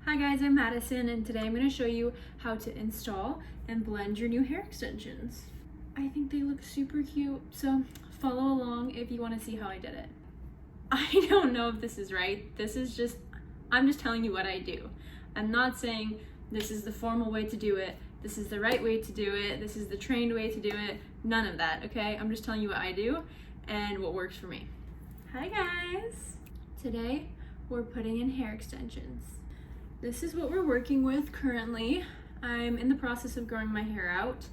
Hi guys, I'm Madison and today I'm going to show you how to install and blend your new hair extensions. I think they look super cute, so follow along if you want to see how I did it. I don't know if this is right. I'm just telling you what I do. I'm not saying this is the formal way to do it, this is the right way to do it, this is the trained way to do it, none of that, okay? I'm just telling you what I do and what works for me. Hi guys! Today we're putting in hair extensions. This is what we're working with currently. I'm in the process of growing my hair out,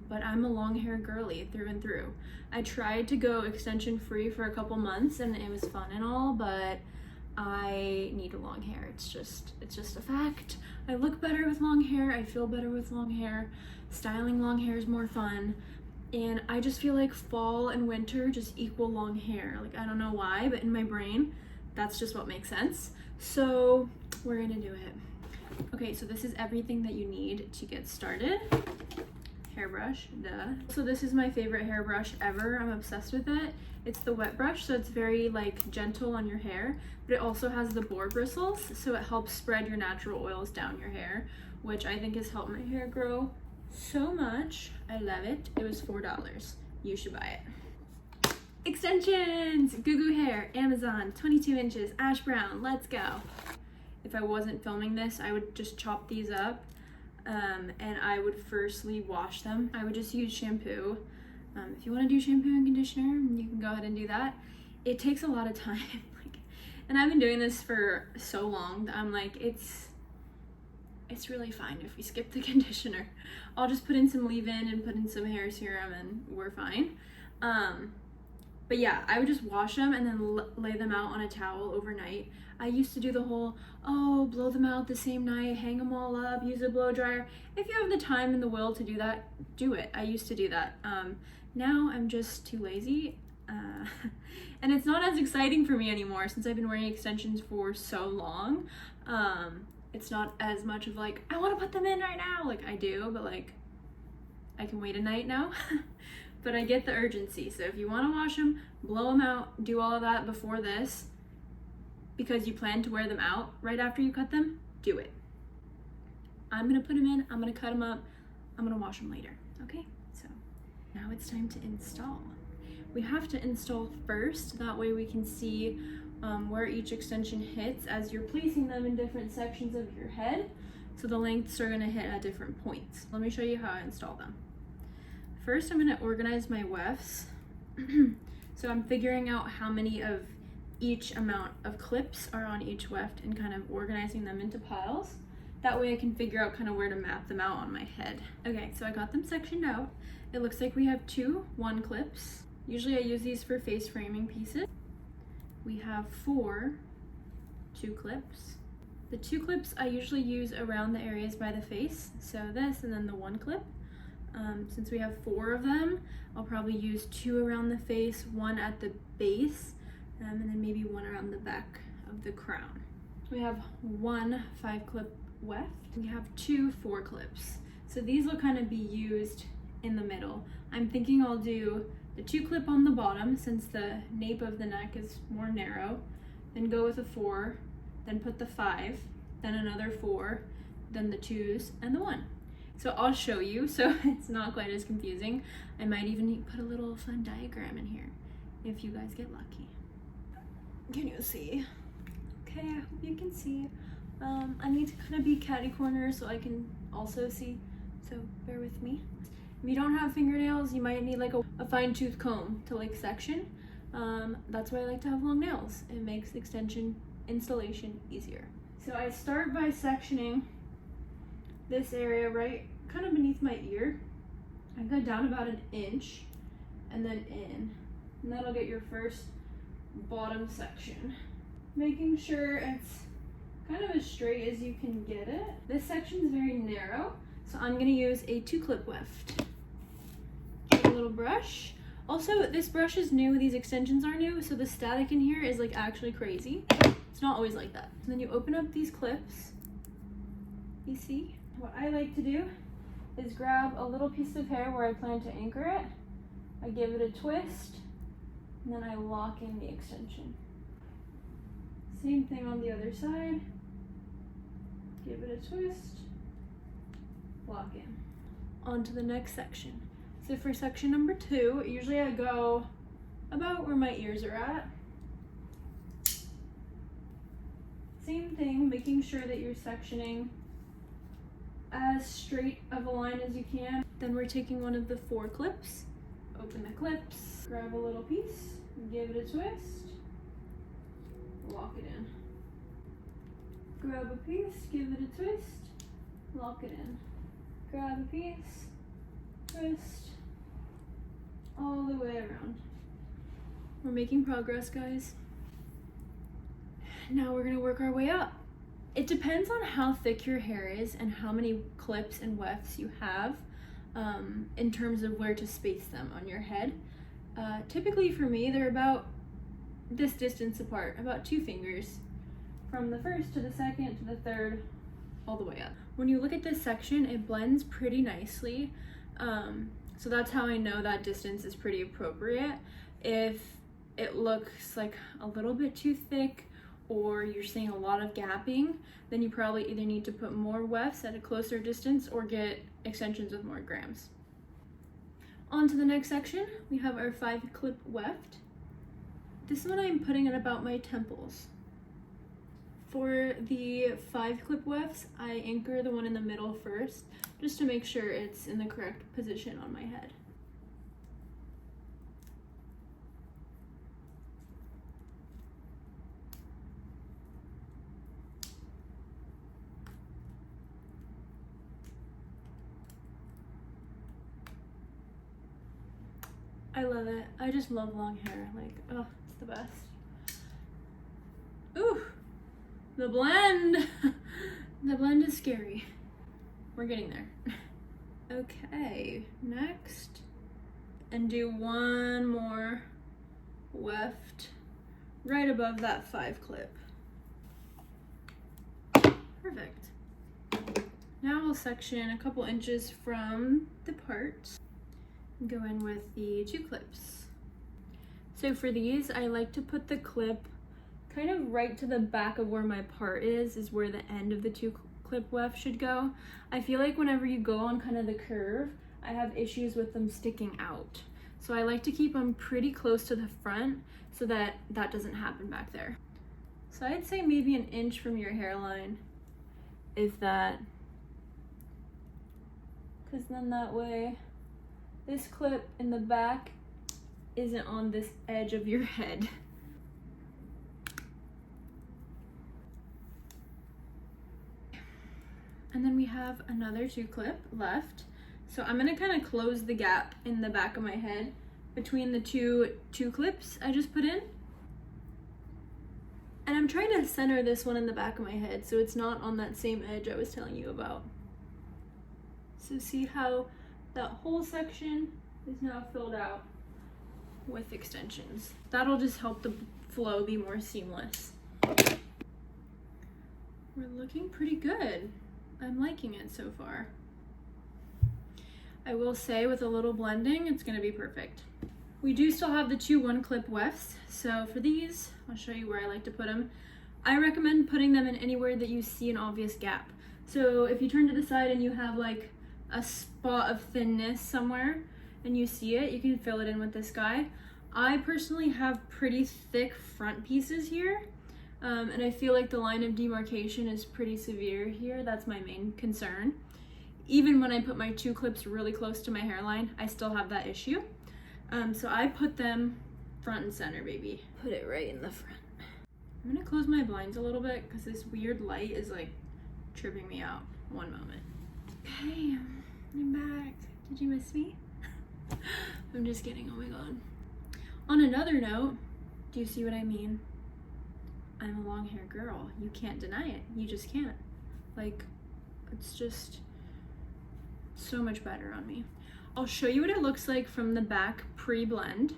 but I'm a long hair girly through and through. I tried to go extension free for a couple months and it was fun and all, but I need long hair. It's just a fact. I look better with long hair, I feel better with long hair, styling long hair is more fun, and I just feel like fall and winter just equal long hair. Like, I don't know why, but in my brain, that's just what makes sense. So we're gonna do it. Okay, so this is everything that you need to get started. Hairbrush, duh. So this is my favorite hairbrush ever. I'm obsessed with it. It's the wet brush, so it's very like gentle on your hair, but it also has the boar bristles, so it helps spread your natural oils down your hair, which I think has helped my hair grow so much. I love it. It was $4. You should buy it. Extensions! Googoo hair, Amazon, 22 inches, ash brown, let's go. If I wasn't filming this, I would just chop these up and I would firstly wash them. I would just use shampoo. If you want to do shampoo and conditioner, you can go ahead and do that. It takes a lot of time. And I've been doing this for so long that I'm like, it's really fine if we skip the conditioner. I'll just put in some leave-in and put in some hair serum and we're fine. But yeah, I would just wash them and then lay them out on a towel overnight. I used to do the whole, blow them out the same night, hang them all up, use a blow dryer. If you have the time and the will to do that, do it. I used to do that. Now I'm just too lazy. And it's not as exciting for me anymore since I've been wearing extensions for so long. It's not as much of like, I want to put them in right now. Like I do, but like I can wait a night now. But I get the urgency. So if you want to wash them, blow them out, do all of that before this, because you plan to wear them out right after you cut them, do it. I'm gonna put them in, I'm gonna cut them up, I'm gonna wash them later, okay? So now it's time to install. We have to install first, that way we can see where each extension hits as you're placing them in different sections of your head. So the lengths are gonna hit at different points. Let me show you how I install them. First, I'm gonna organize my wefts. So I'm figuring out how many of each amount of clips are on each weft and kind of organizing them into piles. That way I can figure out kind of where to map them out on my head. Okay, so I got them sectioned out. It looks like we have 2 1 clips. Usually I use these for face framing pieces. We have 4 2 clips. The 2 clips I usually use around the areas by the face. So this and then the 1 clip. Since we have 4 of them, I'll probably use 2 around the face, 1 at the base, and then maybe 1 around the back of the crown. We have 1 5 clip weft. We have 2 4 clips. So these will kind of be used in the middle. I'm thinking I'll do the 2 clip on the bottom since the nape of the neck is more narrow, then go with a 4, then put the 5, then another 4, then the 2s, and the 1. So I'll show you so it's not quite as confusing. I might even put a little fun diagram in here if you guys get lucky. Can you see? Okay, I hope you can see. I need to kind of be catty corner so I can also see, so bear with me. If you don't have fingernails, you might need like a fine tooth comb to like section. That's why I like to have long nails. It makes extension installation easier. So I start by sectioning this area right kind of beneath my ear. I go down about 1 inch and then in, and that'll get your first bottom section. Making sure it's kind of as straight as you can get it. This section is very narrow, so I'm gonna use a 2 clip weft. Get a little brush. Also, this brush is new, these extensions are new, so the static in here is like actually crazy. It's not always like that. And then you open up these clips, you see? What I like to do is grab a little piece of hair where I plan to anchor it. I give it a twist, and then I lock in the extension. Same thing on the other side. give it a twist, lock in. On to the next section. So for section number 2, usually I go about where my ears are at. Same thing, making sure that you're sectioning as straight of a line as you can. Then we're taking one of the 4 clips, open the clips, grab a little piece, give it a twist, lock it in. Grab a piece, give it a twist, lock it in. Grab a piece, twist, all the way around. We're making progress, guys. Now we're gonna work our way up. It depends on how thick your hair is and how many clips and wefts you have in terms of where to space them on your head. Typically for me, they're about this distance apart, about 2 fingers, from the first to the second to the third, all the way up. When you look at this section, it blends pretty nicely. So that's how I know that distance is pretty appropriate. If it looks like a little bit too thick, or you're seeing a lot of gapping, then you probably either need to put more wefts at a closer distance or get extensions with more grams. On to the next section, we have our 5 clip weft. This one I'm putting at about my temples. For the 5 clip wefts, I anchor the one in the middle first, just to make sure it's in the correct position on my head. I love it. I just love long hair. Like, oh, it's the best. Ooh, the blend. The blend is scary. We're getting there. Okay, next. And do one more weft right above that 5 clip. Perfect. Now we'll section a couple inches from the part. Go in with the 2 clips. So for these, I like to put the clip kind of right to the back of where my part is where the end of the 2 clip weft should go. I feel like whenever you go on kind of the curve, I have issues with them sticking out. So I like to keep them pretty close to the front so that that doesn't happen back there. So I'd say maybe an inch from your hairline, if that, because then that way this clip in the back isn't on this edge of your head. And then we have another 2 clip left. So I'm gonna kind of close the gap in the back of my head between the two clips I just put in. And I'm trying to center this one in the back of my head so it's not on that same edge I was telling you about. So see how that whole section is now filled out with extensions. That'll just help the flow be more seamless. We're looking pretty good. I'm liking it so far. I will say with a little blending, it's gonna be perfect. We do still have the 2 1-clip wefts. So for these, I'll show you where I like to put them. I recommend putting them in anywhere that you see an obvious gap. So if you turn to the side and you have like a spot of thinness somewhere and you see it, you can fill it in with this guy. I personally have pretty thick front pieces here, and I feel like the line of demarcation is pretty severe here. That's my main concern. Even when I put my 2 clips really close to my hairline, I still have that issue. So I put them front and center, baby. Put it right in the front. I'm gonna close my blinds a little bit because this weird light is like tripping me out. One moment. Okay, I'm back. Did you miss me? I'm just kidding, oh my god. On another note, do you see what I mean? I'm a long hair girl. You can't deny it. You just can't. Like, it's just so much better on me. I'll show you what it looks like from the back pre-blend.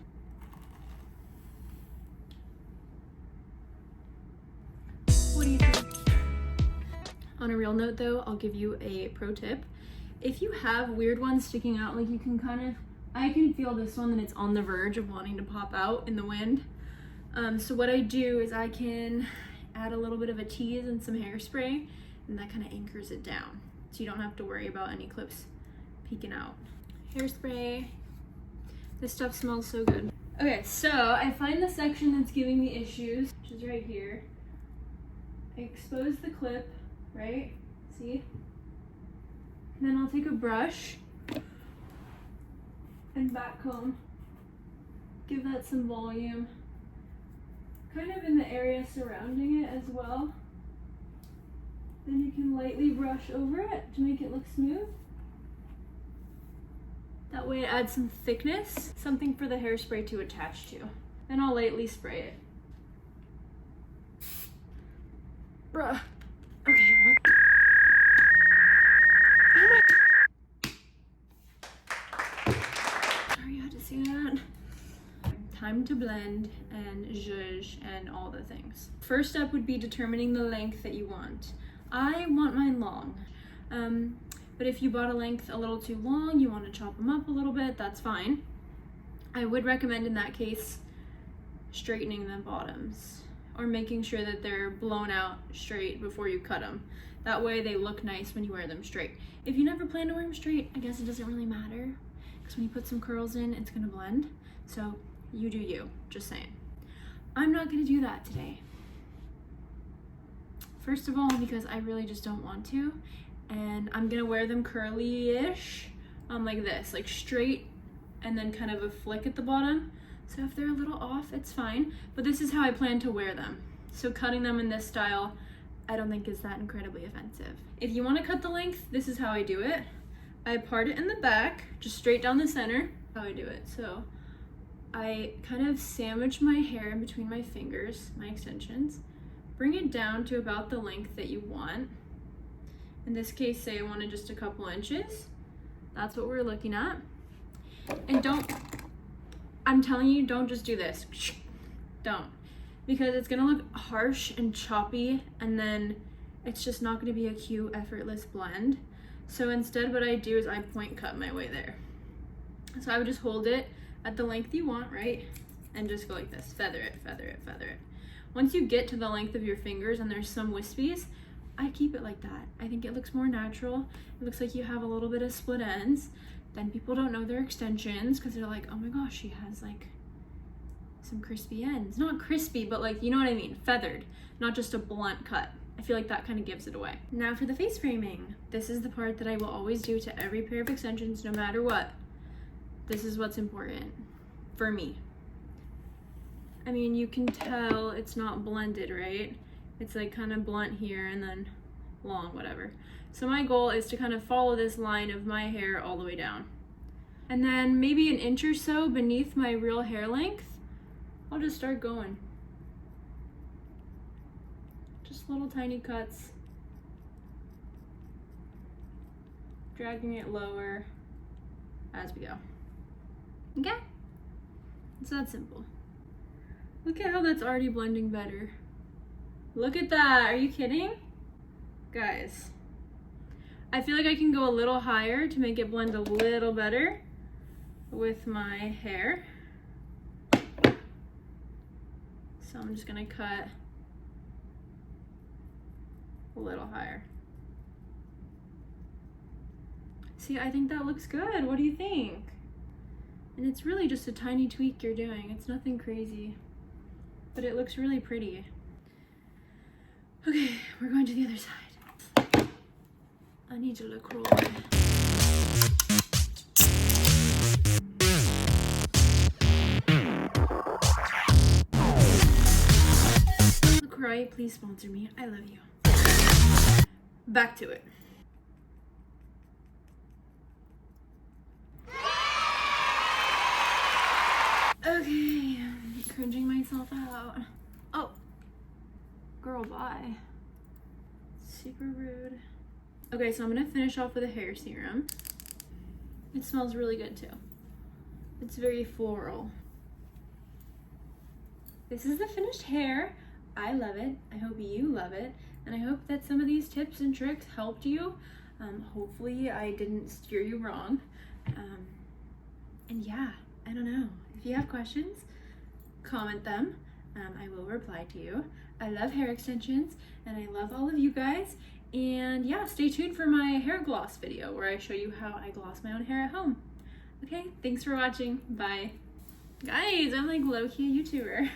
What do you think? On a real note though, I'll give you a pro tip. If you have weird ones sticking out, like you can kind of, I can feel this one that it's on the verge of wanting to pop out in the wind. So what I do is I can add a little bit of a tease and some hairspray and that kind of anchors it down. So you don't have to worry about any clips peeking out. Hairspray. This stuff smells so good. Okay, so I find the section that's giving me issues, which is right here. I expose the clip, right? See? And then I'll take a brush and back comb. Give that some volume. Kind of in the area surrounding it as well. Then you can lightly brush over it to make it look smooth. That way it adds some thickness, something for the hairspray to attach to. And I'll lightly spray it. Bruh. Okay, what? Oh my. Sorry you had to see that. Time to blend and zhuzh and all the things. First step would be determining the length that you want. I want mine long. But if you bought a length a little too long, you want to chop them up a little bit, that's fine. I would recommend in that case straightening the bottoms or making sure that they're blown out straight before you cut them. That way they look nice when you wear them straight. If you never plan to wear them straight, I guess it doesn't really matter because when you put some curls in, it's gonna blend. So you do you, just saying. I'm not gonna do that today. First of all, because I really just don't want to. And I'm gonna wear them curly-ish, like this, like straight and then kind of a flick at the bottom. So if they're a little off, it's fine, but this is how I plan to wear them. So cutting them in this style, I don't think is that incredibly offensive. If you wanna cut the length, this is how I do it. I part it in the back, just straight down the center, how I do it. So I kind of sandwich my hair in between my fingers, my extensions, bring it down to about the length that you want. In this case, say I wanted just a couple inches. That's what we're looking at. And I'm telling you, don't just do this. Don't. Because it's gonna look harsh and choppy, and then it's just not gonna be a cute, effortless blend. So instead what I do is I point cut my way there. So I would just hold it at the length you want, right? And just go like this, feather it, feather it, feather it. Once you get to the length of your fingers and there's some wispies, I keep it like that. I think it looks more natural. It looks like you have a little bit of split ends. Then people don't know their extensions because they're like, oh my gosh, she has like some crispy ends. Not crispy, but like, you know what I mean? Feathered, not just a blunt cut. I feel like that kind of gives it away. Now for the face framing. This is the part that I will always do to every pair of extensions, no matter what. This is what's important for me. I mean, you can tell it's not blended, right? It's like kind of blunt here and then long, whatever. So my goal is to kind of follow this line of my hair all the way down. And then maybe an inch or so beneath my real hair length, I'll just start going. Just little tiny cuts. Dragging it lower as we go. Okay? It's that simple. Look at how that's already blending better. Look at that, are you kidding? Guys, I feel like I can go a little higher to make it blend a little better with my hair. So I'm just gonna cut a little higher. See, I think that looks good. What do you think? And it's really just a tiny tweak you're doing. It's nothing crazy, but it looks really pretty. Okay, we're going to the other side. I need to look roll. LaCroix, please sponsor me. I love you. Back to it. Okay, I'm cringing myself out. Oh, girl, bye. Super rude. Okay, so I'm gonna finish off with a hair serum. It smells really good too. It's very floral. This is the finished hair. I love it. I hope you love it. And I hope that some of these tips and tricks helped you. Hopefully I didn't steer you wrong. And yeah, I don't know. If you have questions, comment them. I will reply to you. I love hair extensions and I love all of you guys. And yeah, stay tuned for my hair gloss video where I show you how I gloss my own hair at home. Okay, thanks for watching. Bye. Guys, I'm like low-key a YouTuber.